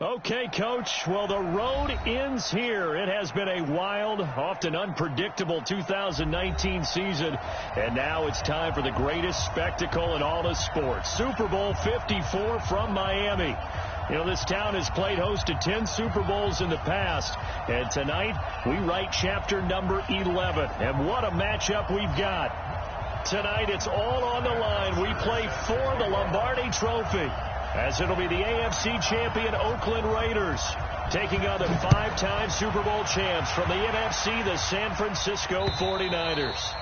Okay, Coach. Well, the road ends here. It has been a wild, often unpredictable 2019 season. And now it's time for the greatest spectacle in all of sports. Super Bowl 54 from Miami. You know, this town has played host to 10 Super Bowls in the past. And tonight, we write chapter number 11. And what a matchup we've got. Tonight, it's all on the line. We play for the Lombardi Trophy, as it'll be the AFC champion Oakland Raiders taking on the 5-time Super Bowl champs from the NFC, the San Francisco 49ers.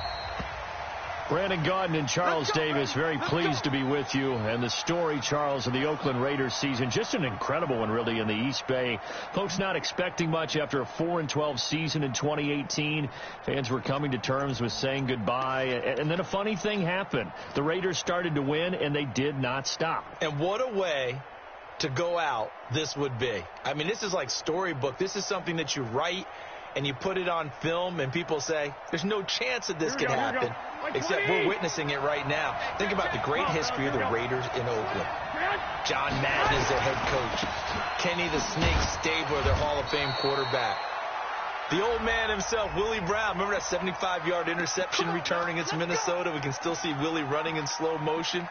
Brandon Gaudin and Charles Davis, very pleased to be with you. And the story, Charles, of the Oakland Raiders season, just an incredible one, really, in the East Bay. Folks not expecting much after a 4-12 season in 2018. Fans were coming to terms with saying goodbye. And then a funny thing happened. The Raiders started to win, and they did not stop. And what a way to go out this would be. I mean, this is like storybook. This is something that you write and you put it on film, and people say, there's no chance that this can happen, except we're witnessing it right now. Think about the great history of the Raiders in Oakland. John Madden is their head coach. Kenny the Snake Stabler, their Hall of Fame quarterback. The old man himself, Willie Brown. Remember that 75-yard interception return against Minnesota? We can still see Willie running in slow motion.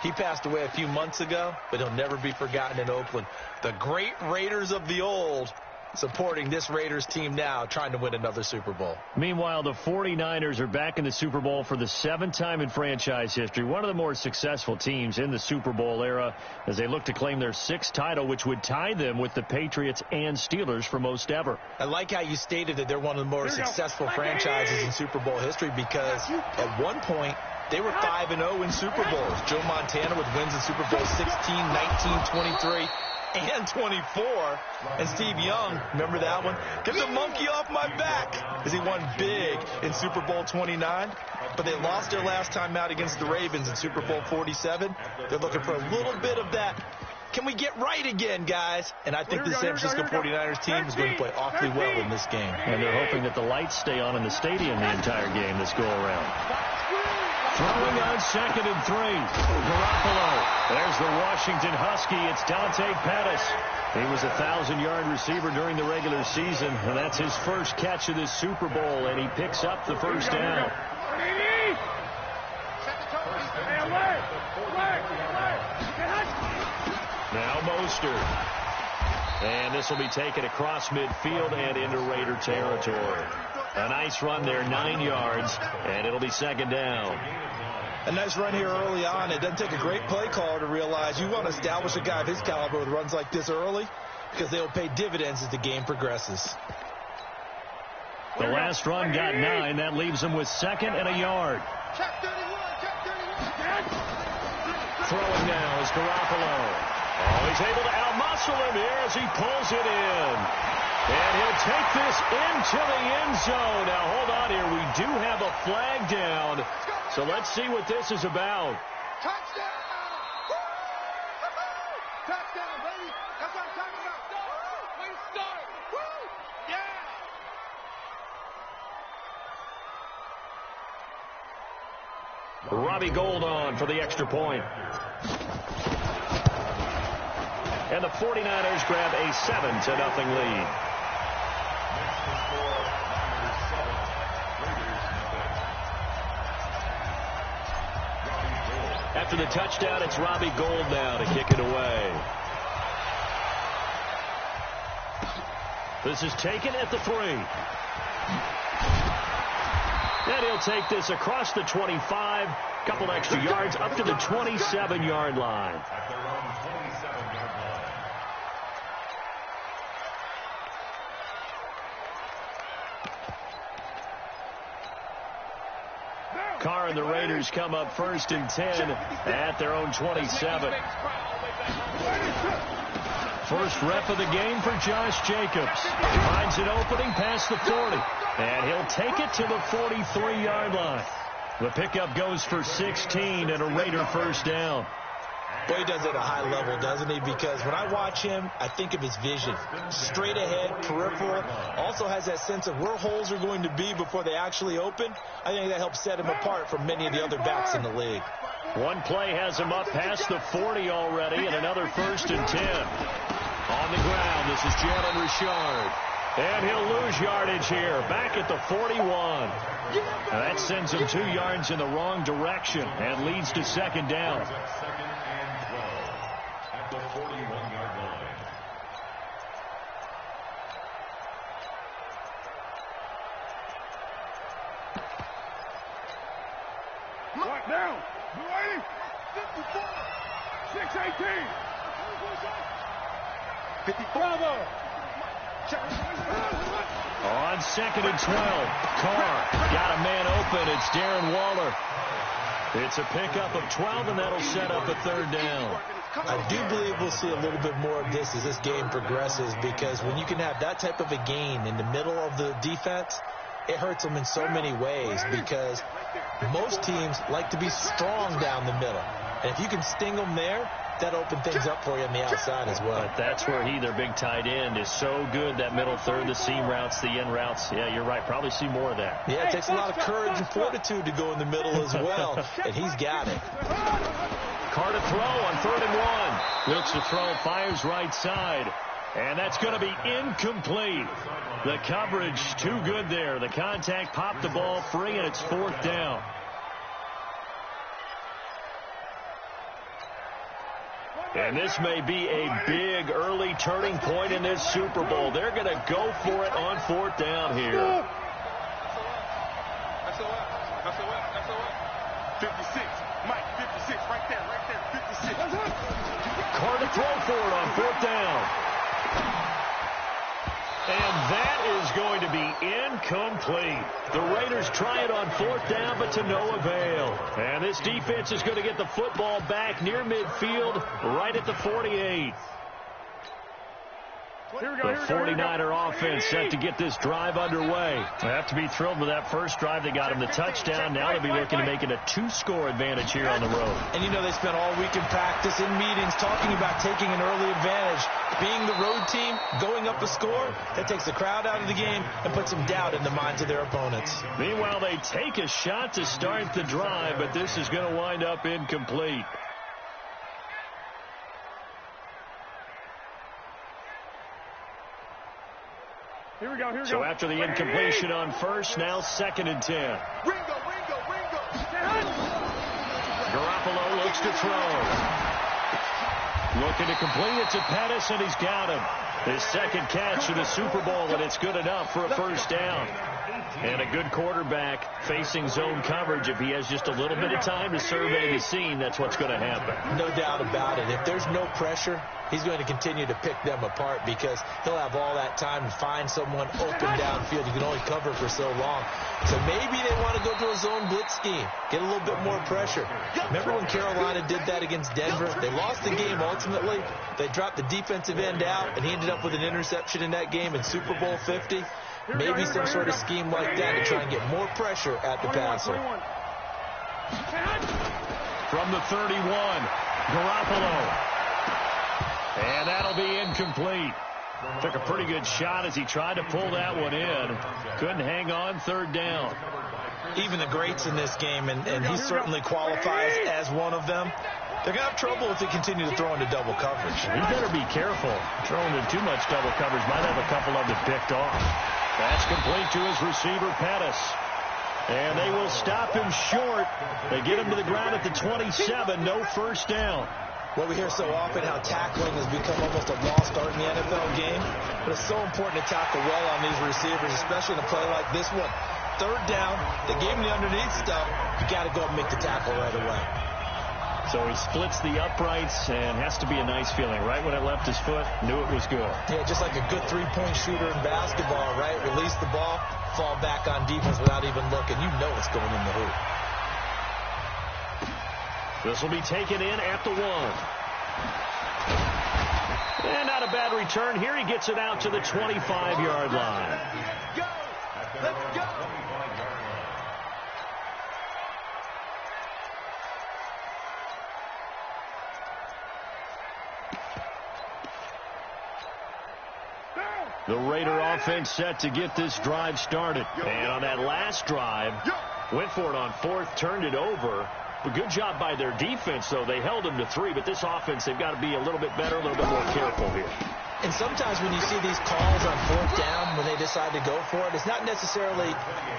He passed away a few months ago, but he'll never be forgotten in Oakland. The great Raiders of the old supporting this Raiders team now, trying to win another Super Bowl. Meanwhile, the 49ers are back in the Super Bowl for the 7th time in franchise history. One of the more successful teams in the Super Bowl era as they look to claim their 6th title, which would tie them with the Patriots and Steelers for most ever. I like how you stated that they're one of the more successful franchises in Super Bowl history, because at one point they were 5-0 in Super Bowls. Joe Montana with wins in Super Bowl 16, 19, 23. And 24. And Steve Young, remember that one? Get the monkey off my back, as he won big in Super Bowl 29. But they lost their last time out against the Ravens in Super Bowl 47. They're looking for a little bit of that. Can we get right again, guys? And I think the San Francisco 49ers team is going to play awfully well in this game. And they're hoping that the lights stay on in the stadium the entire game this go-around. Throwing on 2nd and 3. Garoppolo. There's the Washington Husky. It's Dante Pettis. He was a 1,000-yard receiver during the regular season, and that's his first catch of this Super Bowl, and he picks up the first down. Now Mostert. And this will be taken across midfield and into Raider territory. A nice run there, 9 yards, and it'll be 2nd down. A nice run here early on. It doesn't take a great play caller to realize you want to establish a guy of his caliber with runs like this early, because they'll pay dividends as the game progresses. The last run got 9. That leaves him with 2nd and a yard. Throwing now is Garoppolo. Oh, he's able to outmuscle him here as he pulls it in. And he'll take this into the end zone. Now, hold on here. We do have a flag down. So let's see what this is about. Touchdown! Touchdown, baby! That's what I'm talking about. Way to start! Yeah! Robbie Gould on for the extra point. And the 49ers grab a 7-0 lead. After the touchdown, it's Robbie Gould now to kick it away. This is taken at the 3. And he'll take this across the 25, couple extra yards up to the 27-yard line. Carr and the Raiders come up 1st and 10 at their own 27. First rep of the game for Josh Jacobs. Finds an opening past the 40. And he'll take it to the 43-yard line. The pickup goes for 16 and a Raider first down. Boy, he does it at a high level, doesn't he? Because when I watch him, I think of his vision. Straight ahead, peripheral. Also has that sense of where holes are going to be before they actually open. I think that helps set him apart from many of the other backs in the league. One play has him up past the 40 already, and another 1st and 10. On the ground, this is Jalen Richard. And he'll lose yardage here, back at the 41. Now that sends him 2 yards in the wrong direction and leads to second down. Second and 12 at the 41-yard line. Mark down. 54. 618. 54. On second and 12, Carr got a man open. It's Darren Waller. It's a pickup of 12, and that'll set up a third down. I do believe we'll see a little bit more of this as this game progresses, because when you can have that type of a gain in the middle of the defense, it hurts them in so many ways, because most teams like to be strong down the middle. And if you can sting them there, that open things up for you on the outside as well. But that's where their big tight end, is so good. That middle third, the seam routes, the in routes. Yeah, you're right. Probably see more of that. Yeah, it takes a lot of courage and fortitude to go in the middle as well, and he's got it. Carr to throw on 3rd and 1. Looks to throw, fires right side. And that's going to be incomplete. The coverage too good there. The contact popped the ball free, and it's 4th down. And this may be a big early turning point in this Super Bowl. They're going to go for it on 4th down here. That's a what? 56. Mike, 56. Right there. 56. Carr to throw for it on 4th down. And that is going to be incomplete. The Raiders try it on 4th down, but to no avail. And this defense is going to get the football back near midfield, right at the 48. The 49er offense set to get this drive underway. They have to be thrilled with that first drive. They got him the touchdown. Now they'll be looking to make it a 2-score advantage here on the road. And you know, they spent all week in practice, in meetings, talking about taking an early advantage. Being the road team, going up a score, that takes the crowd out of the game and puts some doubt in the minds of their opponents. Meanwhile, they take a shot to start the drive, but this is going to wind up incomplete. Here we go. So after the incompletion on first, now 2nd and 10. Ringo. Garoppolo looks to throw. Looking to complete it to Pettis, and he's got him. His 2nd catch in the Super Bowl, and it's good enough for a first down. And a good quarterback facing zone coverage. If he has just a little bit of time to survey the scene, that's what's going to happen. No doubt about it. If there's no pressure, he's going to continue to pick them apart, because he'll have all that time to find someone open downfield. You can only cover for so long. So maybe they want to go to a zone blitz scheme, get a little bit more pressure. Remember when Carolina did that against Denver? They lost the game ultimately. They dropped the defensive end out, and he ended up with an interception in that game in Super Bowl 50. Maybe some sort of scheme like that to try and get more pressure at the passer. From the 31, Garoppolo. And that'll be incomplete. Took a pretty good shot as he tried to pull that one in. Couldn't hang on, 3rd down. Even the greats in this game, and he certainly qualifies as one of them, they're going to have trouble if they continue to throw into double coverage. He better be careful. Throwing into too much double coverage might have a couple of them picked off. That's complete to his receiver, Pettis. And they will stop him short. They get him to the ground at the 27. No first down. Well, we hear so often how tackling has become almost a lost art in the NFL game. But it's so important to tackle well on these receivers, especially in a play like this one. 3rd down, they gave him the underneath stuff. You got to go and make the tackle right away. So he splits the uprights, and has to be a nice feeling. Right when it left his foot, knew it was good. Yeah, just like a good 3-point shooter in basketball, right? Release the ball, fall back on defense without even looking. You know it's going in the hoop. This will be taken in at the 1. And not a bad return here. He gets it out to the 25-yard line. Let's go. The Raider offense set to get this drive started. And on that last drive, went for it on 4th, turned it over. A good job by their defense, though. They held them to 3, but this offense, they've got to be a little bit better, a little bit more careful here. And sometimes when you see these calls on fourth down, when they decide to go for it, it's not necessarily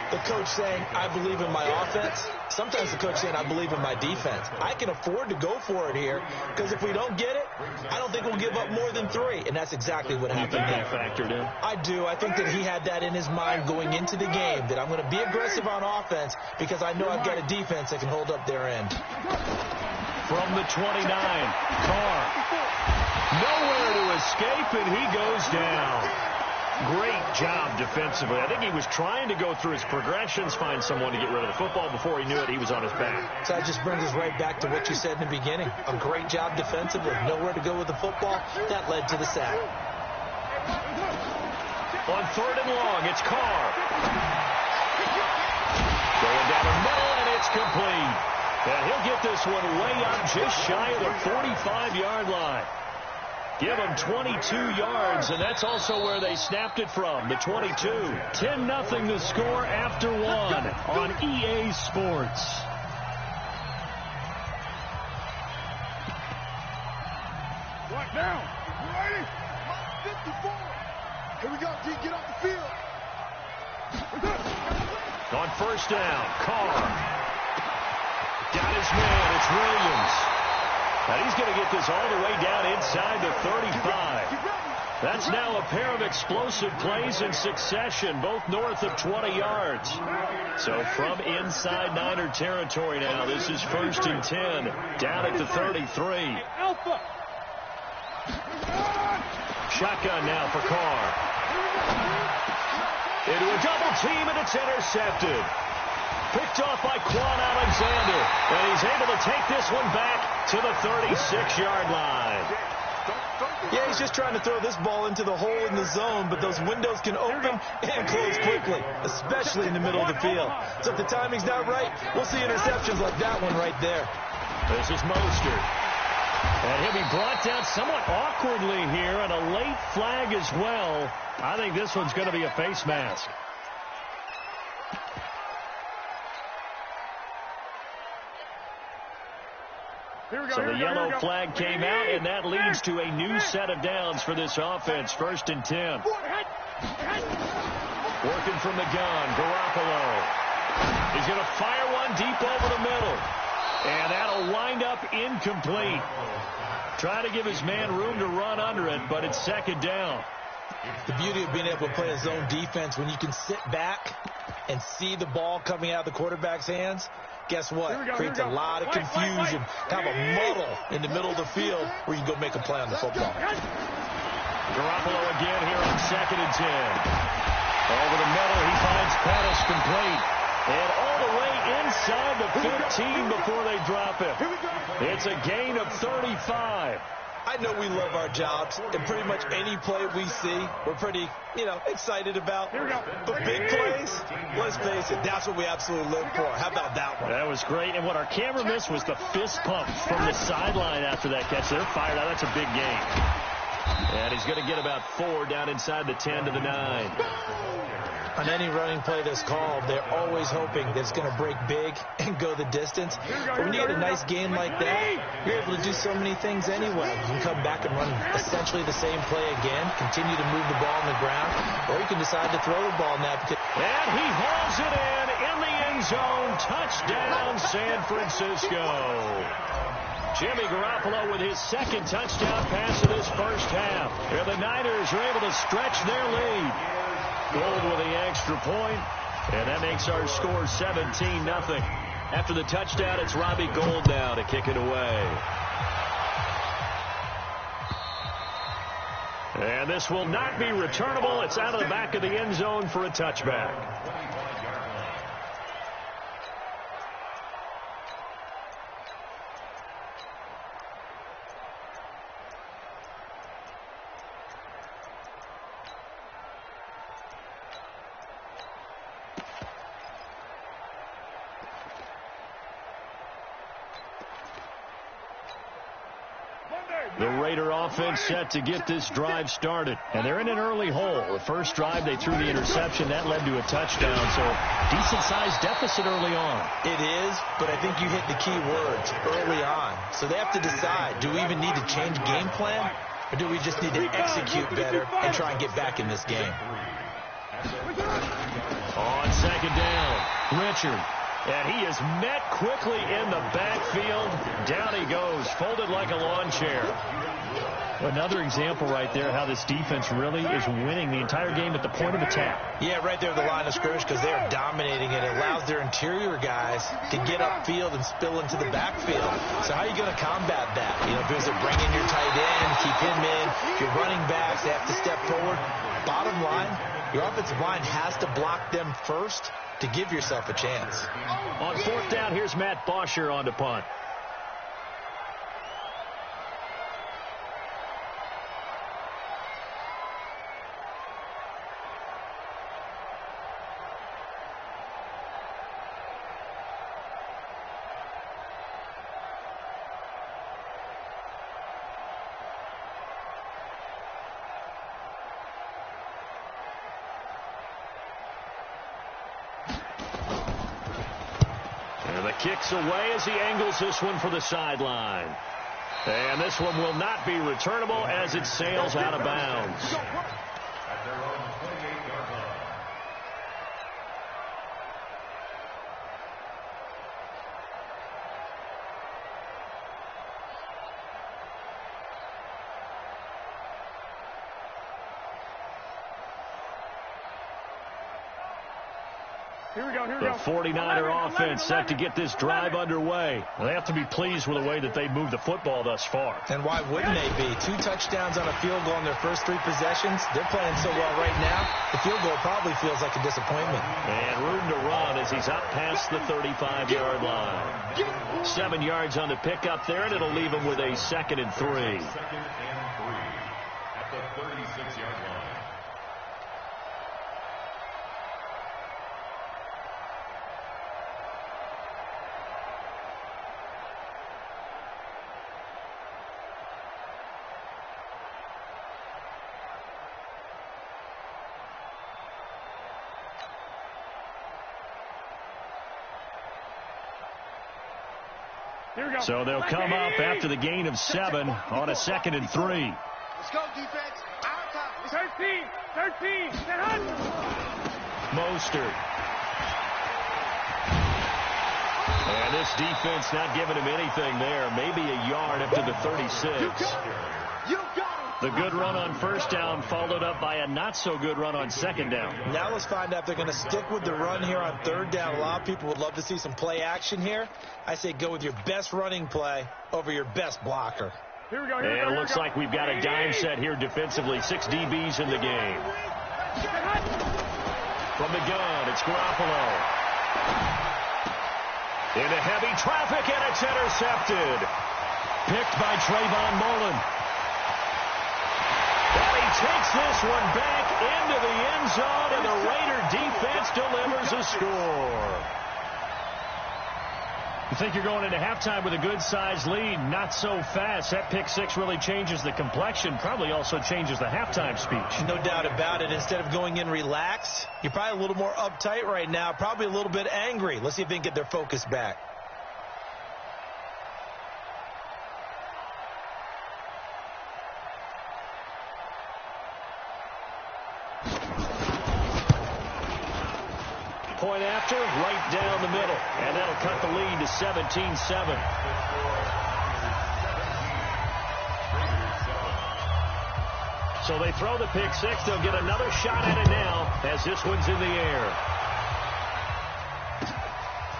the coach saying, I believe in my offense. Sometimes the coach saying, I believe in my defense. I can afford to go for it here because if we don't get it, I don't think we'll give up more than 3. And that's exactly what happened there. Factored in? I do. I think that he had that in his mind going into the game, that I'm going to be aggressive on offense because I know I've got a defense that can hold up their end. From the 29, Carr. Nowhere to escape, and he goes down. Great job defensively. I think he was trying to go through his progressions, find someone to get rid of the football. Before he knew it, he was on his back. So that just brings us right back to what you said in the beginning. A great job defensively. Nowhere to go with the football. That led to the sack. On 3rd and long, it's Carr. Going down the middle, and it's complete. And he'll get this one way up just shy of the 45-yard line. Give them 22 yards, and that's also where they snapped it from, the 22. 10-0 the score after 1 on EA Sports. Right now. You ready? 54. Here we go, D. Get off the field. On 1st down, Carr. Got his man. It's Williams. And he's going to get this all the way down inside the 35. That's now a pair of explosive plays in succession, both north of 20 yards. So from inside Niner territory now, this is 1st and 10, down at the 33. Shotgun now for Carr. Into a double team, and it's intercepted. Picked off by Quan Alexander, and he's able to take this one back to the 36-yard line. Yeah, he's just trying to throw this ball into the hole in the zone, but those windows can open and close quickly, especially in the middle of the field. So if the timing's not right, we'll see interceptions like that one right there. This is Mostert. And he'll be brought down somewhat awkwardly here, and a late flag as well. I think this one's going to be a face mask. So the yellow flag came out, and that leads to a new set of downs for this offense. 1st and 10. Working from the gun, Garoppolo. He's going to fire one deep over the middle. And that'll wind up incomplete. Trying to give his man room to run under it, but it's 2nd down. The beauty of being able to play a zone defense, when you can sit back and see the ball coming out of the quarterback's hands, guess what? Creates a lot of confusion, kind of a muddle in the middle of the field where you can go make a play on the football. Garoppolo again here on 2nd and 10. Over the middle, he finds Pettis complete. And all the way inside the 15 before they drop it. It's a gain of 35. I know we love our jobs, and pretty much any play we see, we're pretty, excited about. But big plays, let's face it, that's what we absolutely live for. How about that one? That was great, and what our camera missed was the fist pump from the sideline after that catch. They're fired out. That's a big gain. And he's going to get about 4 down inside the 10 to the 9. On any running play that's called, they're always hoping that it's going to break big and go the distance. But when you get a nice game like that, you're able to do so many things anyway. You can come back and run essentially the same play again, continue to move the ball on the ground, or you can decide to throw the ball now. And he hauls it in the end zone. Touchdown, San Francisco. Jimmy Garoppolo with his 2nd touchdown pass of this first half. And the Niners are able to stretch their lead. Gold with the extra point, and that makes our score 17-0. After the touchdown, it's Robbie Gould now to kick it away. And this will not be returnable. It's out of the back of the end zone for a touchback. The Raider offense set to get this drive started. And they're in an early hole. The first drive, they threw the interception. That led to a touchdown. So decent-sized deficit early on. It is, but I think you hit the key words, early on. So they have to decide, do we even need to change game plan? Or do we just need to execute better and try and get back in this game? On second down, Richard. And he is met quickly in the backfield. Down he goes, folded like a lawn chair. Another example right there how this defense really is winning the entire game at the point of attack. Yeah, right there at the line of scrimmage because they are dominating it. It allows their interior guys to get upfield and spill into the backfield. So how are you going to combat that? You know, because they're bringing your tight end, keep him in. Your running backs, they have to step forward. Bottom line, your offensive line has to block them first to give yourself a chance. On fourth down, here's Matt Bosher on to punt. Kicks away as he angles this one for the sideline. And this one will not be returnable as it sails out of bounds. At their own 28-yard line. The 49er offense set to get this drive underway. They have to be pleased with the way that they moved the football thus far. And why wouldn't they be? 2 touchdowns on a field goal in their first 3 possessions. They're playing so well right now, the field goal probably feels like a disappointment. And room to run as he's up past the 35-yard line. 7 yards on the pickup there, and it'll leave him with a 2nd and 3. 2nd and 3 at the 36-yard line. So they'll come up after the gain of 7 on a 2nd and 3. Let's go, defense. Our time. 13. Mostert. And this defense not giving him anything there. Maybe a yard up to the 36. You got him. The good run on first down followed up by a not-so-good run on second down. Now let's find out if they're going to stick with the run here on third down. A lot of people would love to see some play action here. I say go with your best running play over your best blocker. Here we go. And it looks like we've got a dime set here defensively. 6 DBs in the game. From the gun, it's Garoppolo. Into heavy traffic, and it's intercepted. Picked by Trayvon Mullen. And he takes this one back into the end zone, and the Raider defense delivers a score. You think you're going into halftime with a good-sized lead, not so fast. That pick 6 really changes the complexion, probably also changes the halftime speech. No doubt about it. Instead of going in relaxed, you're probably a little more uptight right now, probably a little bit angry. Let's see if they can get their focus back. Point after, right down the middle. And that'll cut the lead to 17-7. So they throw the pick 6. They'll get another shot at it now as this one's in the air.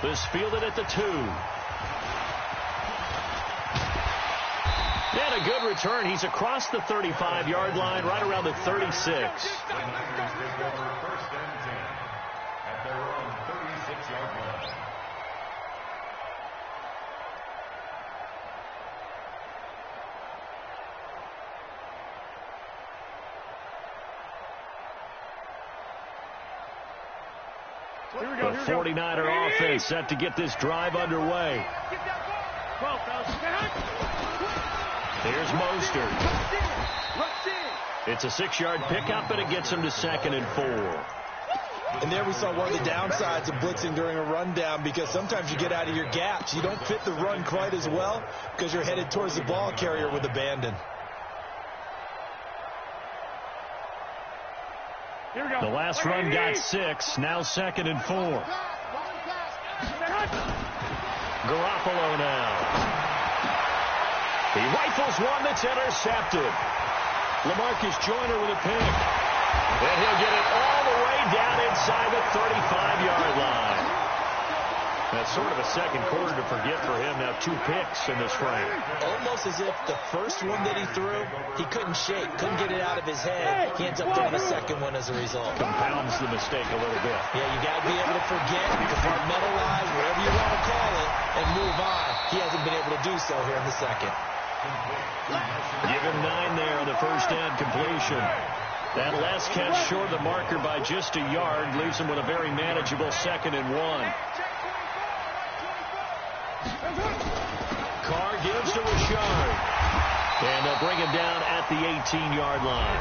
This fielded at the 2. And a good return. He's across the 35-yard line, right around the 36. Their own 36-yard line. The 49er offense set to get this drive underway. Here's Mostert. It's a 6-yard pickup, and it gets him to 2nd and 4. And there we saw one of the downsides of blitzing during a rundown, because sometimes you get out of your gaps. You don't fit the run quite as well because you're headed towards the ball carrier with abandon. 4th and 5 here. The last run got 6. Now 2nd and 4. Garoppolo now. He rifles one that's intercepted. LaMarcus Joyner with a pick. And he'll get it all the way down inside the 35-yard line. That's sort of a second quarter to forget for him. Now 2 picks in this frame. Almost as if the first one that he threw, he couldn't shake, couldn't get it out of his head. He ends up throwing a second one as a result. Compounds the mistake a little bit. Yeah, you got to be able to forget, compartmentalize, whatever you want to call it, and move on. He hasn't been able to do so here in the second. Give him 9 there on the first down completion. That last catch short of the marker by just a yard leaves him with a very manageable 2nd and 1. Carr gives to Richard. And they'll bring him down at the 18-yard line.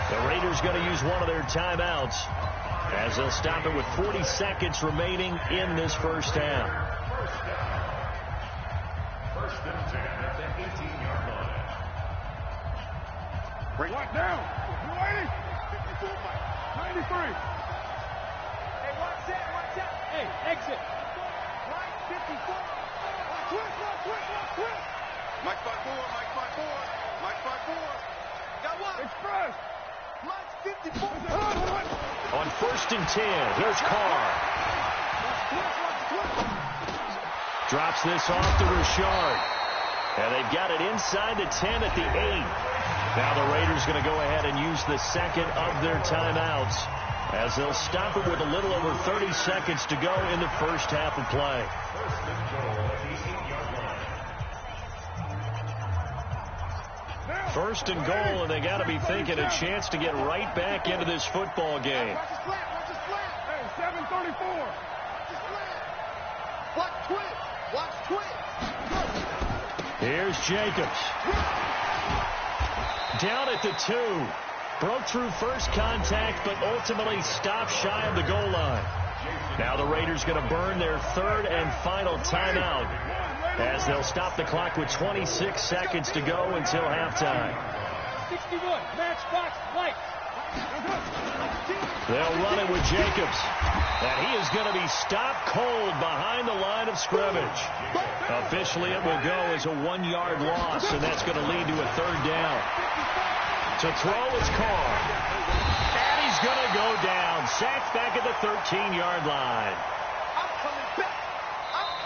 The Raiders going to use one of their timeouts as they'll stop it with 40 seconds remaining in this first half. First and 10 at the 18-yard line. Bring it down. You ready? 54, Mike. 93. Hey, watch that. Hey, exit. Right, 54. Quick. Mike 5-4. Mike 5-4. Got one. Express. Mike 54. On first and 10, here's Carr. Drops this off to Richard. And they've got it inside the 10 at the 8. Now the Raiders going to go ahead and use the second of their timeouts as they'll stop it with a little over 30 seconds to go in the first half of play. First and goal, and they got to be thinking a chance to get right back into this football game. Hey, 7:34. Watch twit. Here's Jacobs. Down at the 2. Broke through first contact, but ultimately stopped shy of the goal line. Now the Raiders going to burn their 3rd and final timeout as they'll stop the clock with 26 seconds to go until halftime. 61, matchbox, light. They'll run it with Jacobs. And he is going to be stopped cold behind the line of scrimmage. Officially, it will go as a 1-yard loss, and that's going to lead to a 3rd down. To throw is Carr. And he's going to go down. Sacked back at the 13-yard line.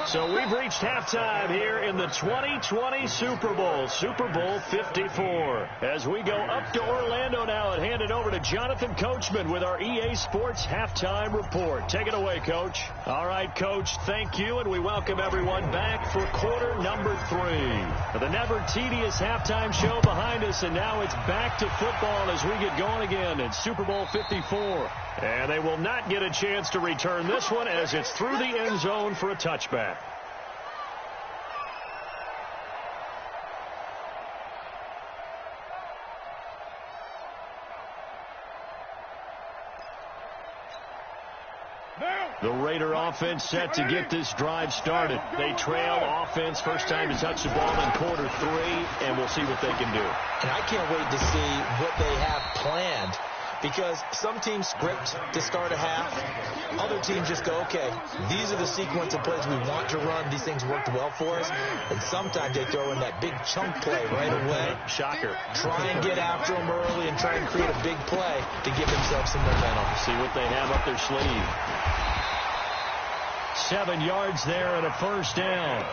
So we've reached halftime here in the 2020 Super Bowl, Super Bowl 54. As we go up to Orlando now and hand it over to Jonathan Coachman with our EA Sports Halftime Report. Take it away, Coach. All right, Coach, thank you, and we welcome everyone back for quarter number 3. The never tedious halftime show behind us, and now it's back to football as we get going again in Super Bowl 54. And they will not get a chance to return this one as it's through the end zone for a touchback. The Raider offense set to get this drive started. They trail offense, first time to touch the ball in quarter 3, and we'll see what they can do. And I can't wait to see what they have planned, because some teams script to start a half. Other teams just go, okay, these are the sequence of plays we want to run. These things worked well for us. And sometimes they throw in that big chunk play right away. Shocker. Try and get after them early and try and create a big play to give themselves some momentum. See what they have up their sleeve. 7 yards there and a first down.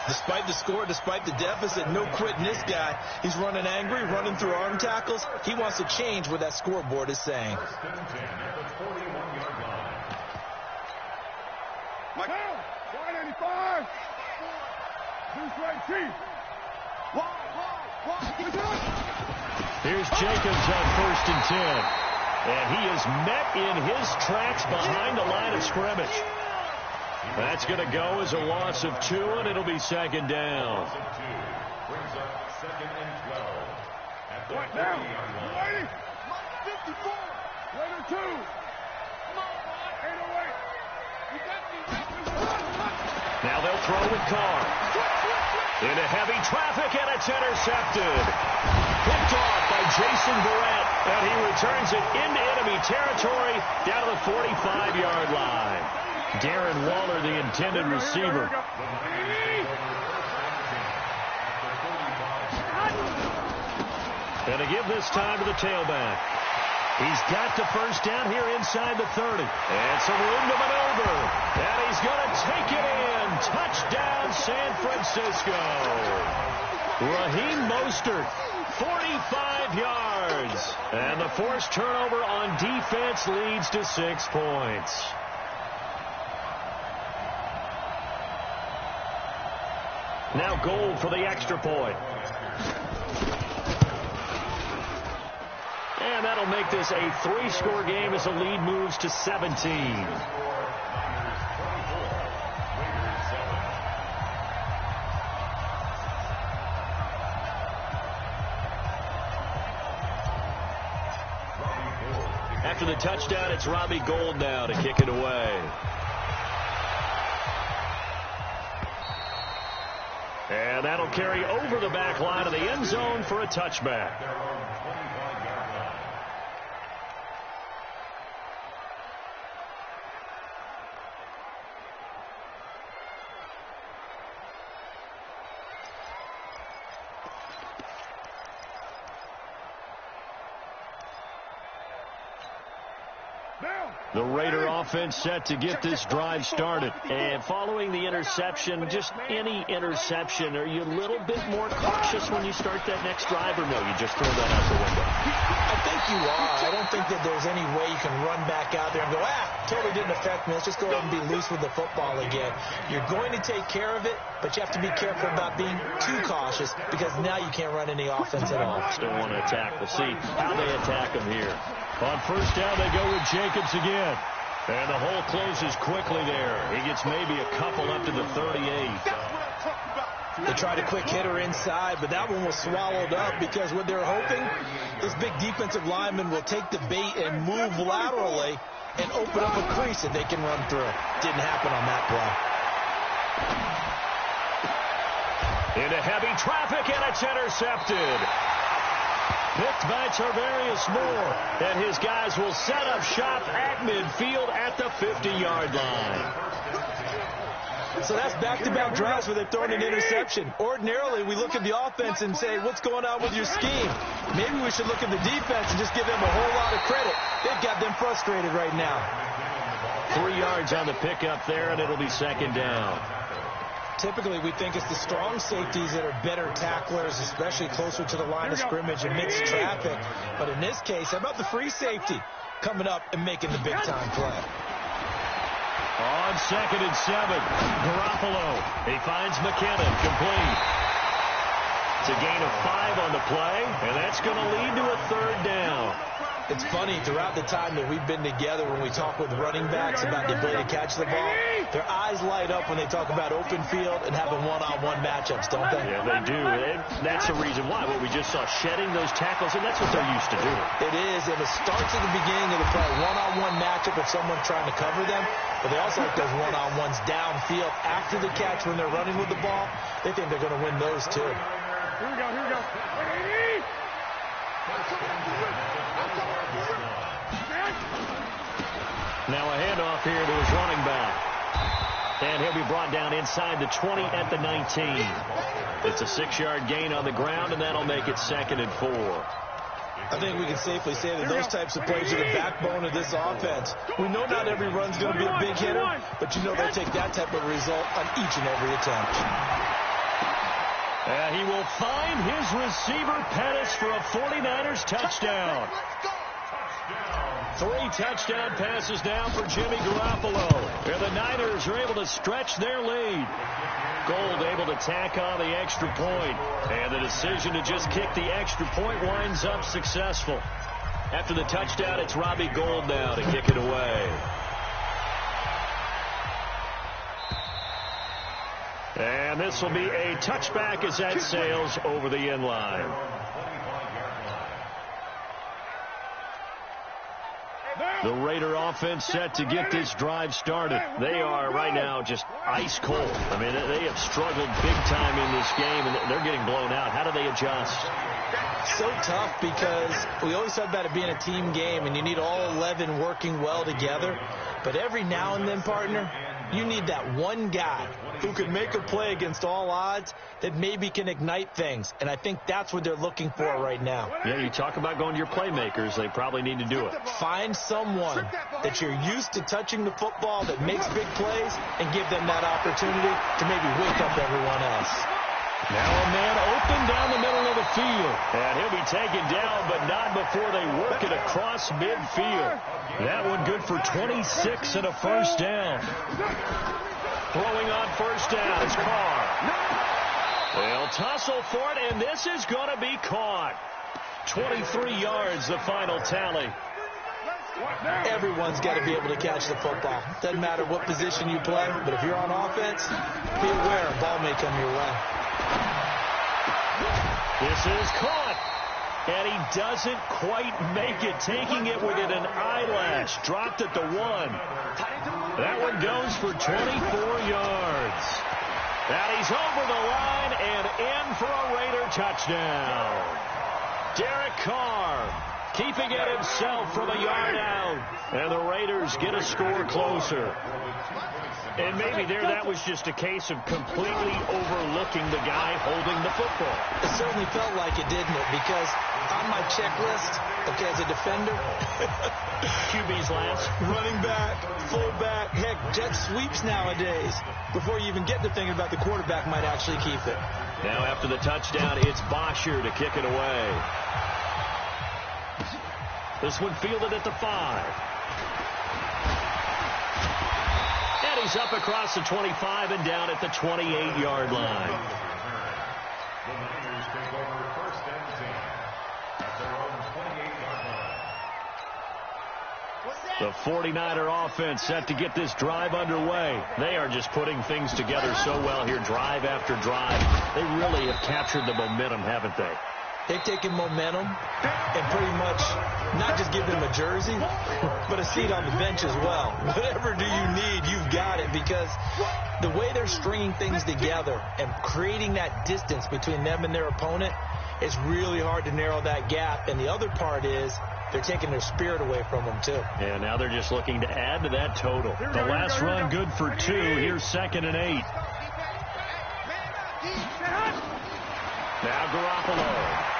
Despite the score, despite the deficit, no quitting this guy. He's running angry, running through arm tackles. He wants to change what that scoreboard is saying. Mike down. 185. Deuce right Chief. Here's Jacobs on first and 10. And he is met in his tracks behind the line of scrimmage. That's going to go as a loss of 2, and it'll be second down. Brings up 2nd and 12. At the Right down. 40-yard You line. ready? 54. Raider 2. Come on, 808. Now they'll throw with Carr. Into heavy traffic, and it's intercepted. Picked off by Jason Verrett. And he returns it into enemy territory down to the 45-yard line. Darren Waller, the intended receiver. And to give this time to the tailback. He's got the first down here inside the 30. And some room to maneuver. And he's going to take it in. Touchdown, San Francisco. Raheem Mostert, 45 yards. And the forced turnover on defense leads to 6 points. Now Gold for the extra point. And that'll make this a 3-score game as the lead moves to 17. After the touchdown, it's Robbie Gould now to kick it away. And that'll carry over the back line of the end zone for a touchback. The Raider offense set to get this drive started. And following the interception, just any interception, are you a little bit more cautious when you start that next drive, or no, you just throw that out the window? I think you are. I don't think that there's any way you can run back out there and go, totally didn't affect me. Let's just go ahead and be loose with the football again. You're going to take care of it, but you have to be careful about being too cautious because now you can't run any offense at all. Still want to attack. We'll see how they attack them here. On first down, they go with Jacobs again. And the hole closes quickly there. He gets maybe a couple up to the 38. They tried a quick hitter inside, but that one was swallowed up because what they're hoping, this big defensive lineman will take the bait and move laterally and open up a crease that they can run through. Didn't happen on that play. Into heavy traffic, and it's intercepted. Picked by Tarvarius Moore, and his guys will set up shop at midfield at the 50-yard line. So that's back-to-back drives where they've thrown an interception. Ordinarily, we look at the offense and say, what's going on with your scheme? Maybe we should look at the defense and just give them a whole lot of credit. They've got them frustrated right now. 3 yards on the pickup there, and it'll be second down. Typically, we think it's the strong safeties that are better tacklers, especially closer to the line of scrimmage amidst traffic. But in this case, how about the free safety coming up and making the big-time play? On 2nd and 7, Garoppolo. He finds McKinnon, complete. It's a gain of 5 on the play, and that's going to lead to a third down. It's funny, throughout the time that we've been together, when we talk with running backs about the ability to catch the ball, their eyes light up when they talk about open field and having one-on-one matchups, don't they? Yeah, they do. That's the reason why. What we just saw, shedding those tackles, and that's what they're used to doing. It is, and it starts at the beginning of the play, one-on-one matchup if someone's trying to cover them, but they also like those one-on-ones downfield after the catch when they're running with the ball. They think they're going to win those, too. Here we go, here we go. Now a handoff here to his running back. And he'll be brought down inside the 20 at the 19. It's a 6-yard gain on the ground, and that'll make it 2nd and 4. I think we can safely say that those types of plays are the backbone of this offense. We know not every run's going to be a big hitter, but you know they'll take that type of result on each and every attempt. He will find his receiver, Pettis, for a 49ers touchdown. 3 touchdown passes down for Jimmy Garoppolo. And the Niners are able to stretch their lead. Gould able to tack on the extra point. And the decision to just kick the extra point winds up successful. After the touchdown, it's Robbie Gould now to kick it away. And this will be a touchback as that sails over the end line. The Raider offense set to get this drive started. They are right now just ice cold. I mean, they have struggled big time in this game, and they're getting blown out. How do they adjust? So tough because we always talk about it being a team game and you need all 11 working well together. But every now and then, partner, you need that one guy who can make a play against all odds that maybe can ignite things. And I think that's what they're looking for right now. Yeah, you talk about going to your playmakers. They probably need to do it. Find someone that you're used to touching the football that makes big plays and give them that opportunity to maybe wake up everyone else. Now a man open down the middle of the field. And he'll be taken down, but not before they work it across midfield. That one good for 26 and a first down. Throwing on first down is Carr. They'll tussle for it, and this is going to be caught. 23 yards, the final tally. Everyone's got to be able to catch the football. Doesn't matter what position you play, but if you're on offense, be aware a ball may come your way. This is caught, and he doesn't quite make it, taking it within an eyelash. Dropped at the 1. That one goes for 24 yards. And he's over the line and in for a Raider touchdown. Derek Carr keeping it himself from a yard out. And the Raiders get a score closer. And maybe that was just a case of completely overlooking the guy holding the football. It certainly felt like it, didn't it? Because on my checklist, okay, as a defender, QB's last. Running back, fullback, heck, jet sweeps nowadays. Before you even get to thinking about the quarterback might actually keep it. Now after the touchdown, it's Bosher to kick it away. This one fielded at the 5. And he's up across the 25 and down at the 28-yard line. The Niners take over first and 10 at their own 28-yard line. The 49er offense set to get this drive underway. They are just putting things together so well here, drive after drive. They really have captured the momentum, haven't they? They've taken momentum and pretty much not just give them a jersey, but a seat on the bench as well. Whatever do you need, you've got it, because the way they're stringing things together and creating that distance between them and their opponent, it's really hard to narrow that gap. And the other part is they're taking their spirit away from them, too. And now they're just looking to add to that total. The last run good for 2. Here's 2nd and 8. Now Garoppolo.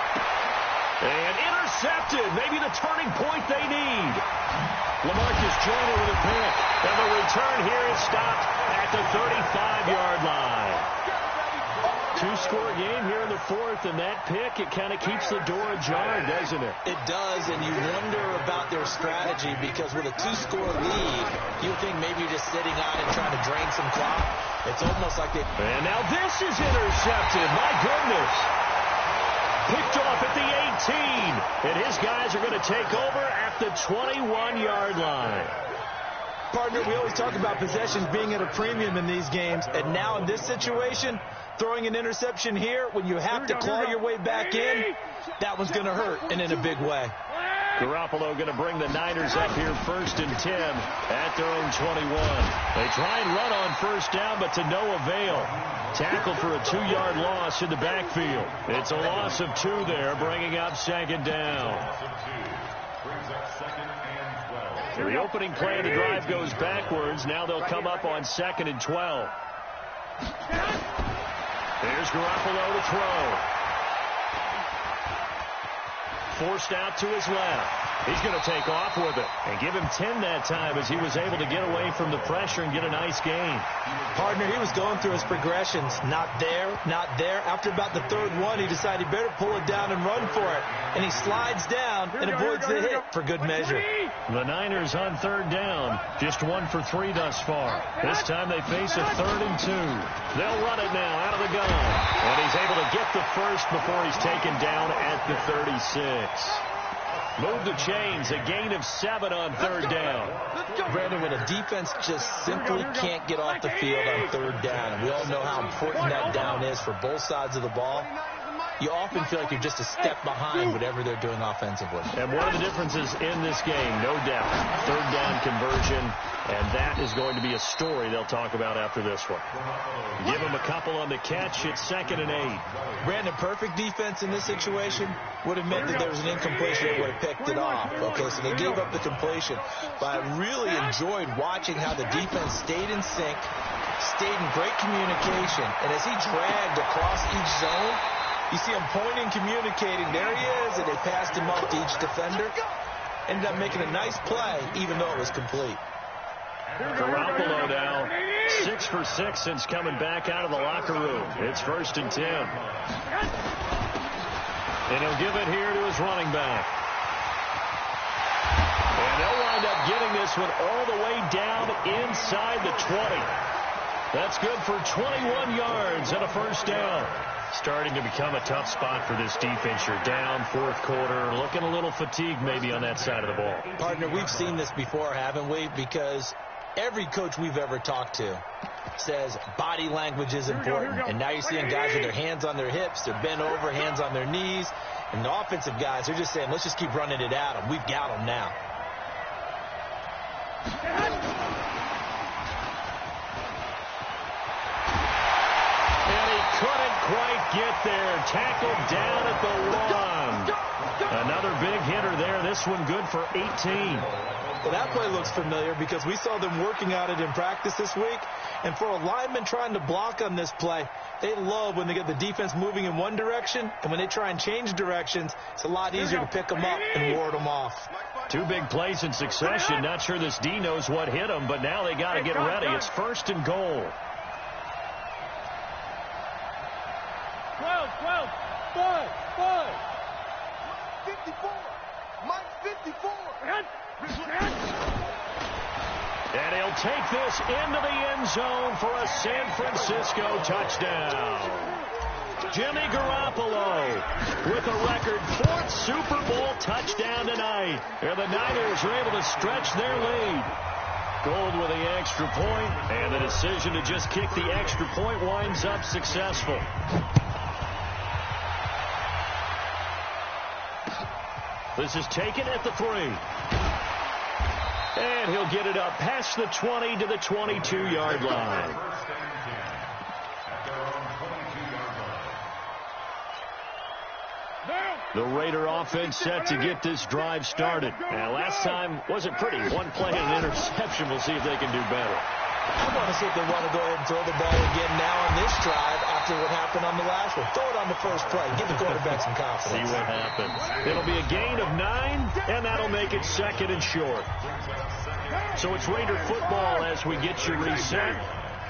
And intercepted. Maybe the turning point they need. LaMarcus Joyner with a pick. And the return here is stopped at the 35-yard line. 2-score game here in the 4th, and that pick, it kind of keeps the door ajar, doesn't it? It does, and you wonder about their strategy, because with a 2-score lead, you think maybe you're just sitting on and trying to drain some clock. It's almost like they... And now this is intercepted. My goodness. Picked off at the 18, and his guys are going to take over at the 21-yard line. Partner, we always talk about possessions being at a premium in these games, and now in this situation, throwing an interception here when you have to claw your way back in, that one's going to hurt, and in a big way. Garoppolo going to bring the Niners up here 1st and 10 at their own 21. They try and run on first down, but to no avail. Tackle for a 2-yard loss in the backfield. It's a loss of 2 there, bringing up 2nd down. So the opening play of the drive goes backwards. Now they'll come up on 2nd and 12. There's Garoppolo to throw. Forced out to his left. He's going to take off with it and give him 10 that time as he was able to get away from the pressure and get a nice gain. Partner, he was going through his progressions. Not there, not there. After about the 3rd one, he decided he better pull it down and run for it. And he slides down and avoids the hit for good measure. The Niners on 3rd down. Just 1 for 3 thus far. This time they face a 3rd and 2. They'll run it now out of the gun. And he's able to get the first before he's taken down at the 36. Move the chains, a gain of 7 on 3rd down. Brandon, when a defense just simply can't get off the field on 3rd down, and we all know how important that down is for both sides of the ball, you often feel like you're just a step behind whatever they're doing offensively. And one of the differences in this game, no doubt, third down conversion, and that is going to be a story they'll talk about after this one. Give them a couple on the catch. It's 2nd and 8. Brandon, perfect defense in this situation would have meant that there was an incompletion that would have picked it off. Okay, so they gave up the completion. But I really enjoyed watching how the defense stayed in sync, stayed in great communication, and as he dragged across each zone, you see him pointing, communicating. There he is, and they passed him off to each defender. Ended up making a nice play, even though it was complete. Garoppolo now 6 for 6 since coming back out of the locker room. It's 1st and 10. And he'll give it here to his running back. And they'll wind up getting this one all the way down inside the 20. That's good for 21 yards and a 1st down. Starting to become a tough spot for this defense. You're down 4th quarter, looking a little fatigued maybe on that side of the ball. Partner, we've seen this before, haven't we? Because every coach we've ever talked to says body language is important. And now you're seeing guys with their hands on their hips, they're bent over, hands on their knees. And the offensive guys, they're just saying, let's just keep running it at them. We've got them now. And he couldn't quite get there. Tackled down at the 1. Another big hitter there. This one good for 18. Well, that play looks familiar because we saw them working at it in practice this week. And for a lineman trying to block on this play, they love when they get the defense moving in one direction. And when they try and change directions, it's a lot easier to pick them up and ward them off. 2 big plays in succession. Not sure this D knows what hit him, but now they got to get ready. It's 1st and goal. 12, 5, 54. Mike 54. And he'll take this into the end zone for a San Francisco touchdown. Jimmy Garoppolo with a record 4th Super Bowl touchdown tonight. And the Niners are able to stretch their lead. Gold with the extra point, and the decision to just kick the extra point winds up successful. This is taken at the 3. And he'll get it up past the 20 to the 22-yard line. The Raider offense set to get this drive started. Now, last time wasn't pretty. 1 play and an interception. We'll see if they can do better. I want to see if they want to go ahead and throw the ball again now on this drive after what happened on the last one. Throw it on the first play. Give the quarterback some confidence. See what happens. It'll be a gain of 9, and that'll make it 2nd and short. So it's Raider football as we get you reset.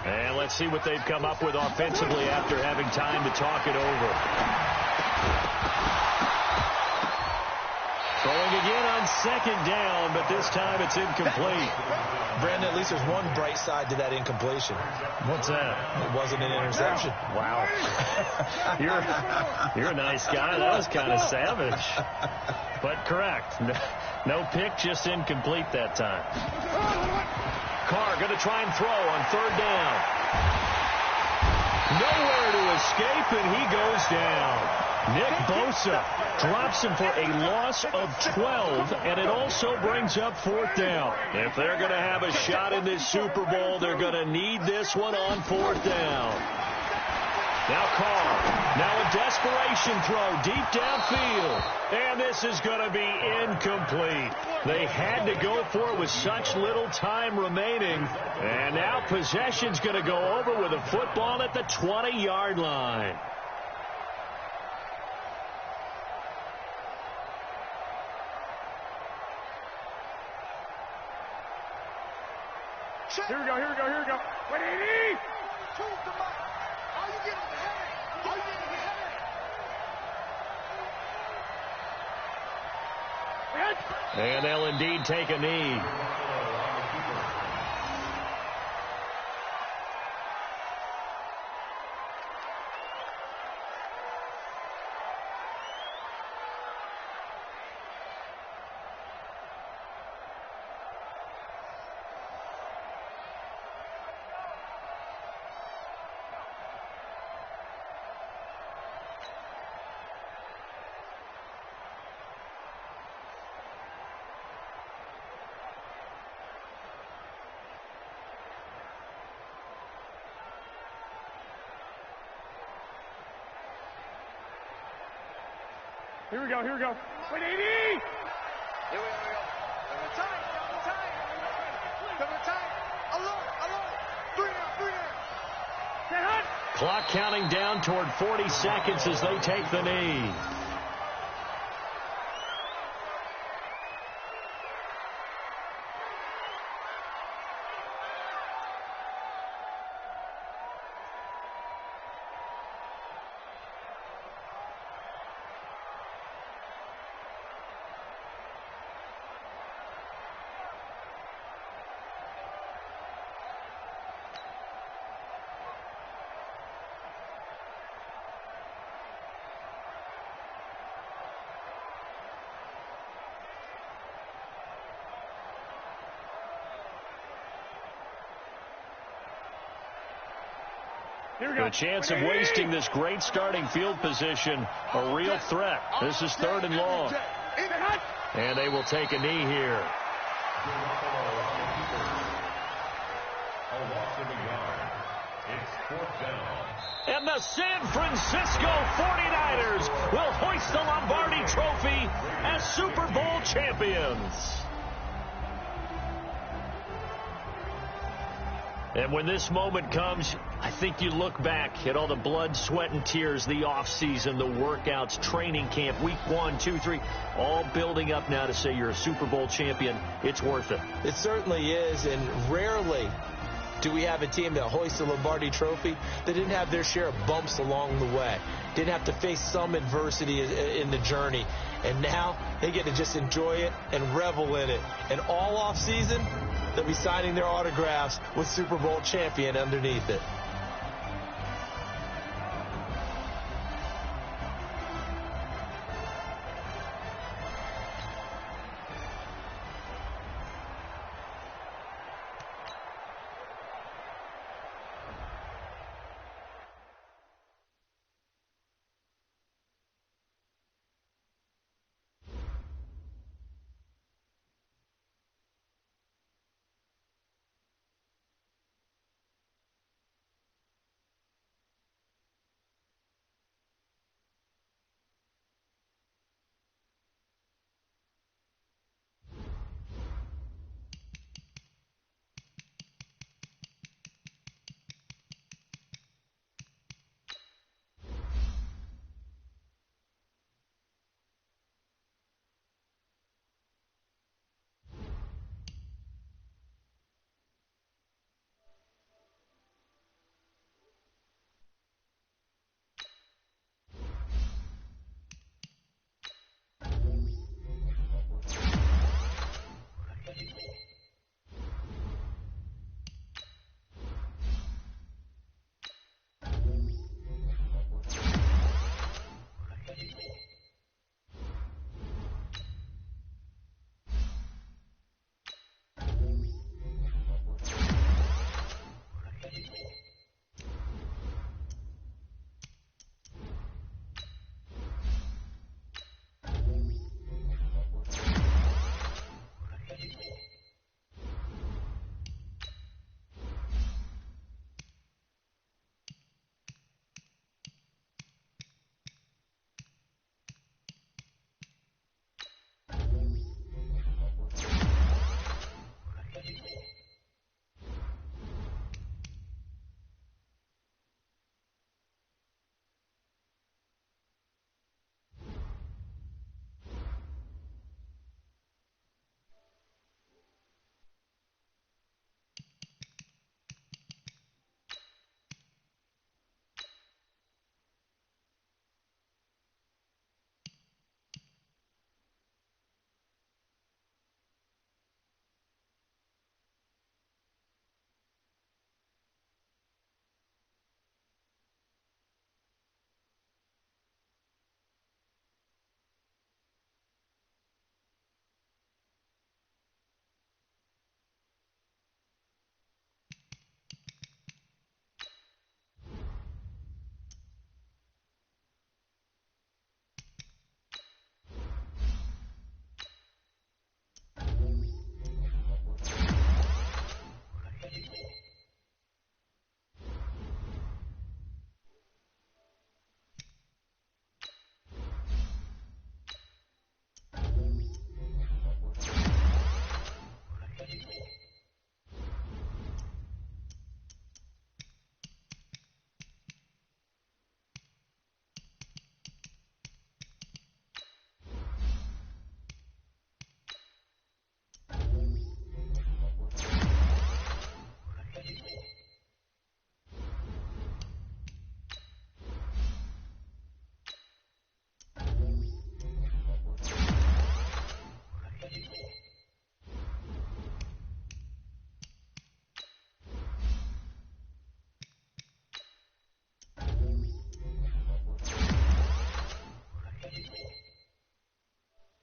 And let's see what they've come up with offensively after having time to talk it over. Throwing again on 2nd down, but this time it's incomplete. Brandon, at least there's one bright side to that incompletion. What's that? It wasn't an interception. Wow. You're a nice guy. That was kind of savage. But correct. No pick, just incomplete that time. Carr going to try and throw on 3rd down. Nowhere to escape, and he goes down. Nick Bosa drops him for a loss of 12, and it also brings up 4th down. If they're going to have a shot in this Super Bowl, they're going to need this one on 4th down. Now Carr, now a desperation throw deep downfield, and this is going to be incomplete. They had to go for it with such little time remaining, and now possession's going to go over with a football at the 20-yard line. Here we go. What do you need? Choose the mic. All you get is the headache. All you get is the headache. And they'll indeed take a knee. Here we go. Wait, 80! Here we go. Double time. Alone. 3 down. Clock counting down toward 40 seconds as they take the knee. A chance of wasting this great starting field position. A real threat. This is 3rd and long. And they will take a knee here. It's 4th down. And the San Francisco 49ers will hoist the Lombardi Trophy as Super Bowl champions. And when this moment comes, I think you look back at all the blood, sweat, and tears, the offseason, the workouts, training camp, week 1, 2, 3, all building up now to say you're a Super Bowl champion. It's worth it. It certainly is, and rarely do we have a team that hoists the Lombardi Trophy that didn't have their share of bumps along the way, didn't have to face some adversity in the journey, and now they get to just enjoy it and revel in it. And all offseason, they'll be signing their autographs with Super Bowl champion underneath it.